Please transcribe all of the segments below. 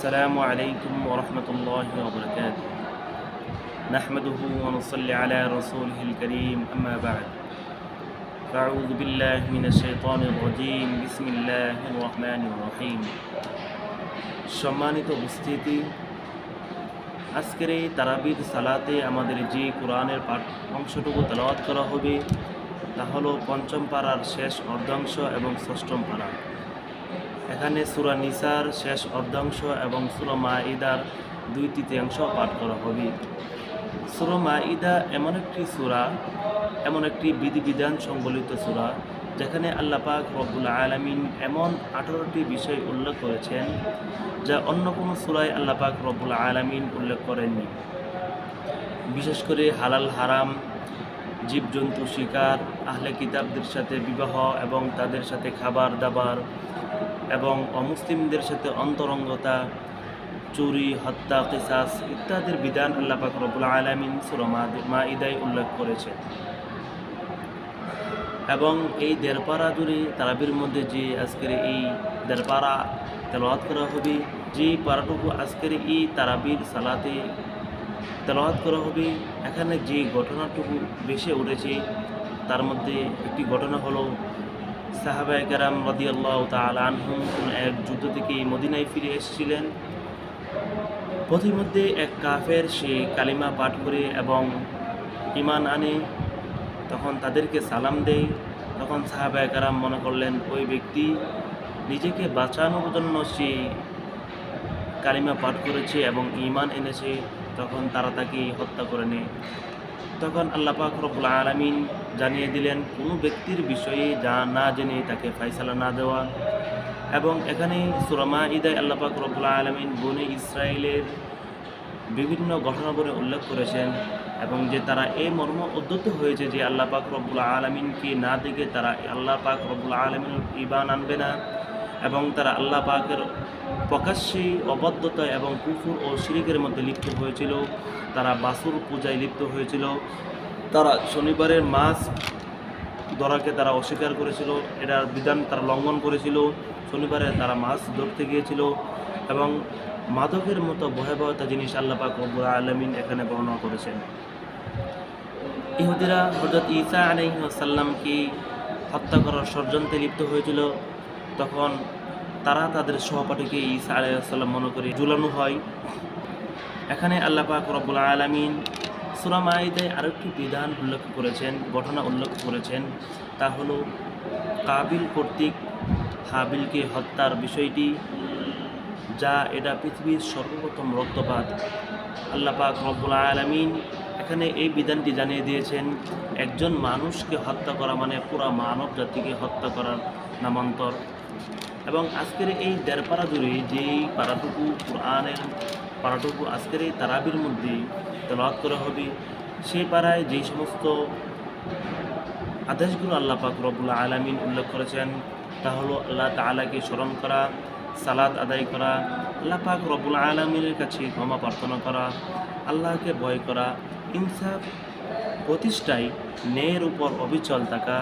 السلام عليكم ورحمة الله وبركاته. نحمده ونصلي على رسوله الكريم أما بعد. فأعوذ بالله من الشيطان الرجيم. بسم الله الرحمن الرحيم. সম্মানিত উপস্থিতি, আজকের এই তারাবির সালাতে আমাদের যে কোরআনের পাঠ অংশটুকু তেলাওয়াত করা হবে তা হলো পঞ্চম পারার শেষ অর্ধাংশ এবং ষষ্ঠম পারা। এখানে সূরা নিসার শেষ অর্ধাংশ এবং সূরা মাঈদার 2/3 পাঠ করা হবে। সূরা মাঈদা এমন একটি সূরা, এমন একটি বিধিবিধান সংবলিত সূরা যেখানে আল্লাহ পাক রব্বুল আলামিন এমন 18টি বিষয় উল্লেখ করেছেন যা অন্য কোনো সূরায় আল্লাহ পাক রব্বুল আলামিন উল্লেখ করেননি। বিশেষ করে হালাল হারাম, জীবজন্তু শিকার, আহলে কিতাবদের সাথে বিবাহ এবং তাদের সাথে খাবার দাবার এবং অমুসলিমদের সাথে অন্তরঙ্গতা, চুরি, হত্যা, কিসাস ইত্যাদির বিধান আল্লাহ পাক রব্বুল আলামিন সূরা মাঈদায় উল্লেখ করেছেন। এবং এই 1.5 পারা জুড়ে তারাবির মধ্যে যে আজকের এই 1.5 পারা তেলাওয়াত করা হবে, যে পারাটুকু আজকের এই তারাবির সালাতে তেলাওয়াত করা হবে, এখানে যে ঘটনাটুকু বেশি উঠেছে তার মধ্যে একটি ঘটনা হলো সাহাবায়ে কেরাম রাদিয়াল্লাহু তাআলা আনহুম এক যুদ্ধ থেকে মদিনায় ফিরে এসেছিলেন। পথিমধ্যে এক কাফের সে কালিমা পাঠ করে এবং ঈমান আনে, তখন তাদেরকে সালাম দেয়। তখন সাহাবায়ে কেরাম মনে করলেন ওই ব্যক্তি নিজেকে বাঁচানোর জন্য সে কালিমা পাঠ করেছে এবং ঈমান এনেছে, তখন তারা তাকে হত্যা করে নেয়। তখন আল্লাহ পাক রব্বুল আলামিন জানিয়ে দিলেন কোনো ব্যক্তির বিষয়ে যা না জেনে তাকে ফয়সালা না দেওয়া। এবং এখানে সূরা মাঈদায় আল্লাহ পাক রব্বুল আলামিন বনী ইসরাইলের বিভিন্ন ঘটনাবলী উল্লেখ করেছেন এবং যে তারা এই মর্ম উদ্ধত হয়েছে যে আল্লাহ পাক রব্বুল আলামিনকে না দেখে তারা আল্লাহ পাক রব্বুল আলামিনের ঈমান আনবে না, এবং তারা আল্লাহ পাকের প্রকাশ্যে অবাধ্যতা এবং কুফর ও শিরকের মধ্যে লিপ্ত হয়েছিল। তারা বাসুর পূজায় লিপ্ত হয়েছিল, তারা শনিবারের মাছ ধরাকে তারা অস্বীকার করেছিল, এটার বিধান তারা লঙ্ঘন করেছিল। শনিবারে তারা মাছ ধরতে গিয়েছিল এবং মাদকের মতো ভয়াবহতা জিনিস আল্লাহ পাক রব্বুল আলামিন এখানে বর্ণনা করেছেন। ইহুদিরা হযরত ঈসা আলাইহিস সালামকে হত্যা করার ষড়যন্ত্রে লিপ্ত হয়েছিল। তখন তারা তাদের সহপাঠীকে ঈসা আলাইহিস সালাম মনে করে ঝুলানো হয়। এখানে আল্লাহ পাক রব্বুল আলামিন সূরা মাঈদায় আরেকটি বিধান উল্লেখ করেছেন, ঘটনা উল্লেখ করেছেন, তা হলো কাবিল কর্তৃক হাবিলকে হত্যার বিষয়টি, যা এটা পৃথিবীর সর্বপ্রথম রক্তপাত। আল্লাহ পাক রব্বুল আলামিন এখানে এই বিধানটি জানিয়ে দিয়েছেন একজন মানুষকে হত্যা করা মানে পুরা মানব জাতিকে হত্যা করার নামান্তর। এবং আজকের এই 1.5 পারা জুড়ে যেই পারাটুকু কোরআনের পারাটুকু আজকের এই তারাবির মধ্যে তেলাওয়াত করা হবে, সেই পাড়ায় যেই সমস্ত আদেশগুলো আল্লাহ পাক রব্বুল আলামিন উল্লেখ করেছেন তা হলো আল্লাহ তাআলাকে স্মরণ করা, সালাত আদায় করা, আল্লাহ পাক রব্বুল আলামিনের কাছে ক্ষমা প্রার্থনা করা, আল্লাহকে ভয় করা, ইনসাফ প্রতিষ্ঠায় ন্যায়ের উপর অবিচল থাকা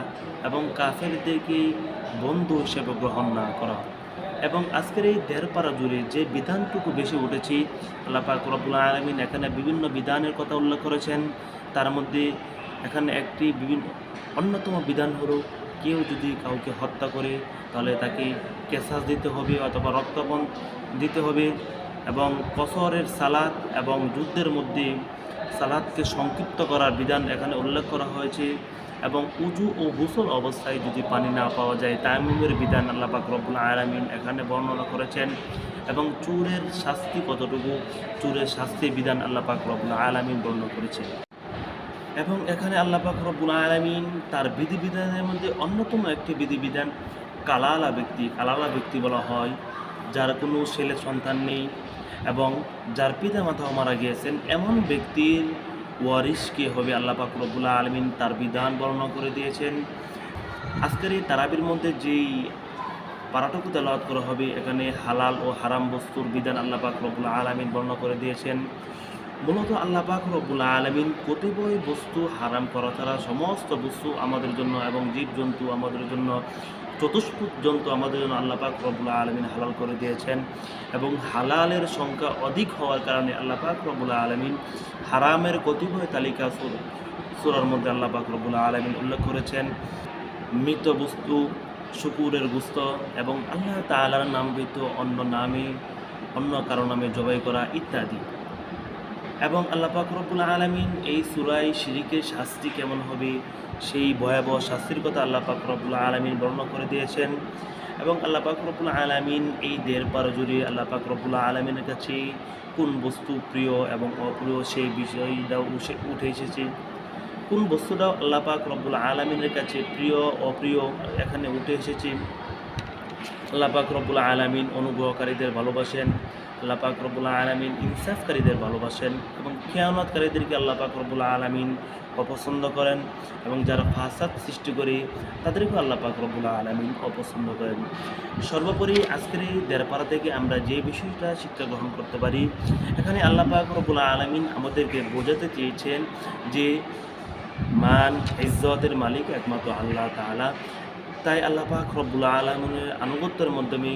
এবং কাফেরদেরকে বন্ধু হিসেবে গ্রহণ না করা। এবং আজকের এই 1.5 পারা জুড়ে যে বিধানটুকু বেশি উঠেছে, আল্লাহ পাক রব্বুল আলামিন এখানে বিভিন্ন বিধানের কথা উল্লেখ করেছেন। তার মধ্যে এখানে একটি অন্যতম বিধান হলো কেউ যদি কাউকে হত্যা করে তাহলে তাকে কেসাস দিতে হবে অথবা রক্তপণ দিতে হবে। এবং কসরের সালাত এবং যুদ্ধের মধ্যে সালাতকে সংক্ষিপ্ত করার বিধান এখানে উল্লেখ করা হয়েছে। এবং উযু ও গোসল অবস্থায় যদি পানি না পাওয়া যায় তায়াম্মুমের বিধান আল্লাহ পাক রব্বুল আলামিন এখানে বর্ণনা করেছেন। এবং চোরের শাস্তি কতটুকু, চোরের শাস্তির বিধান আল্লাহ পাক রব্বুল আলামিন বর্ণনা করেছেন। এবং এখানে আল্লাহ পাক রব্বুল আলামিন তার বিধিবিধানের মধ্যে অন্যতম একটি বিধিবিধান কালালা ব্যক্তি বলা হয়, যার কোনো ছেলে সন্তান নেই এবং যার পিতা মাতাও মারা গিয়েছেন, এমন ব্যক্তির ওয়ারিস কে হবে আল্লাহ পাক রব্বুল আলামিন তার বিধান বর্ণনা করে দিয়েছেন। আজকের এই তারাবির মধ্যে যেই পারাটুকু তেলাওয়াত করা হবে, এখানে হালাল ও হারাম বস্তুর বিধান আল্লাহ পাক রব্বুল আলামিন বর্ণনা করে দিয়েছেন। মূলত আল্লাহ পাক রব্বুল আলামিন কতিপয় বস্তু হারাম করা ছাড়া সমস্ত বস্তু আমাদের জন্য এবং জীবজন্তু আমাদের জন্য চতুষ্পুত জন্তু আমাদের জন্য আল্লাহ পাক রব্বুল আলামিন হালাল করে দিয়েছেন, এবং হালালের সংখ্যা অধিক হওয়ার কারণে আল্লাহ পাক রব্বুল আলামিন হারামের কতিপয় তালিকা সূরার মধ্যে আল্লাহ পাক রব্বুল আলামিন উল্লেখ করেছেন। মৃত বস্তু, শুকুরের গোশত এবং আল্লাহ তাআলার নাম ব্যতীত অন্য কারো নামে জবাই করা ইত্যাদি। এবং আল্লাহ পাক রব্বুল আলামিন এই সূরায় শিরকের শাস্তি কেমন হবে সেই ভয়াবহ শাস্তির কথা আল্লাহ পাক রব্বুল আলামিন বর্ণনা করে দিয়েছেন। এবং আল্লাহ পাক রব্বুল আলামিন এই দের পার জুড়ে আল্লাহ পাক রব্বুল আলামিনের কাছে কোন বস্তু প্রিয় এবং অপ্রিয় সেই বিষয়টাও উঠে এসেছে। কোন বস্তুটাও আল্লাহ পাক রব্বুল আলামিনের কাছে প্রিয় অপ্রিয় এখানে উঠে এসেছে। আল্লাহ পাক রব্বুল আলামিন অনুগ্রহকারীদের ভালোবাসেন, আল্লাহ পাক রব্বুল আলামিন ইনসাফকারীদের ভালোবাসেন, এবং খেয়ানতকারীদেরকে আল্লাহ পাক রব্বুল আলামিন অপছন্দ করেন, এবং যারা ফাসাদ সৃষ্টি করে তাদেরকেও আল্লাহ পাক রব্বুল আলামিন অপছন্দ করেন। সর্বোপরি আজকের এই দেড়পাড়া থেকে আমরা যে বিষয়টা শিক্ষা গ্রহণ করতে পারি, এখানে আল্লাহ পাক রব্বুল আলামিন আমাদেরকে বোঝাতে চেয়েছেন যে মান ইজ্জতের মালিক একমাত্র আল্লাহ তাআলা। তাই আল্লাহ পাক রব্বুল আলামিনের আনুগত্যের মাধ্যমে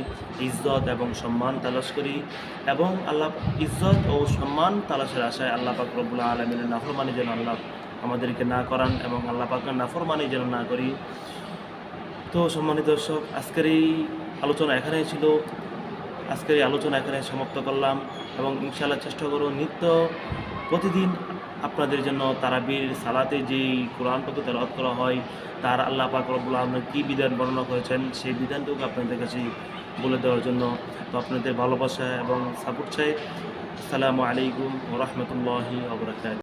ইজ্জত এবং সম্মান তালাশ করি, এবং আল্লাহ ইজ্জত ও সম্মান তালাশের আশায় আল্লাহ পাক রব্বুল আলামিনের নাফরমানি যেন আল্লাহ আমাদেরকে না করান, এবং আল্লাহ পাকের নাফরমানি যেন না করি। তো সম্মানিত দর্শক, আজকের এই আলোচনা এখানেই ছিল। আজকের এই আলোচনা এখানে সমাপ্ত করলাম, এবং ইনশাআল্লাহ চেষ্টা করব প্রতিদিন আপনাদের জন্য তারাবির সালাতে যেই কোরআন পাকে তেলাওয়াত করা হয় তার আল্লাহ পাক রব্বুল আলামিন কী বিধান বর্ণনা করেছেন সেই বিধানটুকু আপনাদের কাছে বলে দেওয়ার জন্য তো আপনাদের ভালোবাসা এবং সাপোর্ট চাই। আসসালামু আলাইকুম ওয়া রাহমাতুল্লাহি ওয়া বারাকাতুহু।